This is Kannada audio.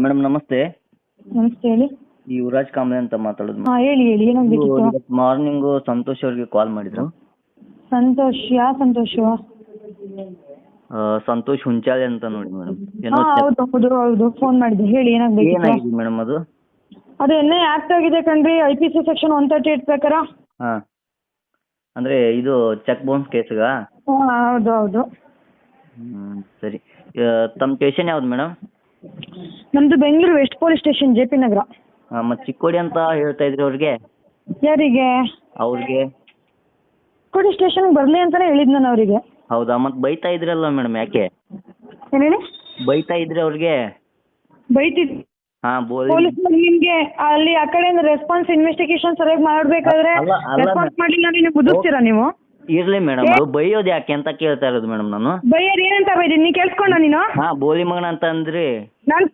ಮೇಡಮ್ ನಮಸ್ತೆ. ನಮಸ್ತೆ, ಹೇಳಿ. ಯುವರಾಜ್ ಕಾಂಬ್ಳೆ ಅಂತ ಮಾತಾಡೋದು. ಹಾಂ, ಹೇಳಿ ಏನಾಗಬೇಕಿತ್ತು? ಇವತ್ತು ಮಾರ್ನಿಂಗು ಸಂತೋಷ್ ಅವ್ರಿಗೆ ಕಾಲ್ ಮಾಡಿದ್ರು. ಸಂತೋಷ್? ಯಾವ ಸಂತೋಷು? ಸಂತೋಷ್ ಹುಂಚಾಳೆ ಅಂತ ನೋಡಿ ಮೇಡಮ್. ಏನೋ ಹಾಂ, ಹೌದು ಫೋನ್ ಮಾಡಿದ್ದೆ. ಹೇಳಿ ಏನಾಗಬೇಕಿತ್ತು? ಏನಾಗಿದೆ ಮೇಡಮ್ ಅದು? ಅದು ಎನ್ ಐ ಆಕ್ಟ್ ಆಗಿದೆ ಕಣ್ರಿ, IPC ಸೆಕ್ಷನ್ 138 ಪ್ರಕಾರ. ಹಾಂ, ಅಂದರೆ ಇದು ಚೆಕ್ ಬೌನ್ಸ್ ಕೇಸ್ಗಾ? ಹಾಂ, ಹೌದು. ಸರಿ. ತಮ್ಮ ಸ್ಟೇಷನ್ ಯಾವ್ದು ಮೇಡಮ್? ನಮ್ಮದು Bengaluru west police station, JP Nagar. ಹಾಂ, ಮತ್ತು ಚಿಕ್ಕೋಡಿ ಅಂತ ಹೇಳ್ತಾ ಇದ್ರಿ ಅವ್ರಿಗೆ? ಯಾರಿಗೆ? ಅವ್ರಿಗೆ. ಪೊಲೀಸ್ ಸ್ಟೇಷನ್ಗೆ ಬರಲಿ ಅಂತಲೇ ಹೇಳಿದ್ದು ನಾನು ಅವರಿಗೆ. ಹೌದಾ? ಮತ್ತು ಬೈತಾ ಇದ್ರಲ್ಲ ಮೇಡಮ್, ಯಾಕೆ ಏನು ಹೇಳಿ? ಬೈತಾ ಇದ್ರಿ ಅವ್ರಿಗೆ? ಬೈತಿದ್ದು ಹಾಂ, ಪೊಲೀಸ್ ನಿಮಗೆ ಅಲ್ಲಿ ಆ ಕಡೆಯಿಂದ ರೆಸ್ಪಾನ್ಸ್ ಇನ್ವೆಸ್ಟಿಗೇಷನ್ ಸರಿಯಾಗಿ ಮಾಡಬೇಕಾದ್ರೆ ಅಲ್ಲ ರೆಸ್ಪಾನ್ಸ್ ಮಾಡಲಿಲ್ಲ ಅಂದ್ರೆ ನೀವು ಬದುಕ್ತೀರಾ ನೀವು? ಇರಲಿ ಮೇಡಮ್, ಅದು ಬೈಯೋದು ಯಾಕೆ ಅಂತ ಕೇಳ್ತಾ ಇರೋದು ಮೇಡಮ್ ನಾನು. ಬೈಯರ್ ಏನಂತ ಬೈದಿನಿ, ನೀ ಕೇಳಿಸ್ಕೊಂಡ ನೀನು? ಹಾಂ, ಬೋಲಿ ಮಗನ ಅಂತ ಅಂದ್ರಿ. ನಾನು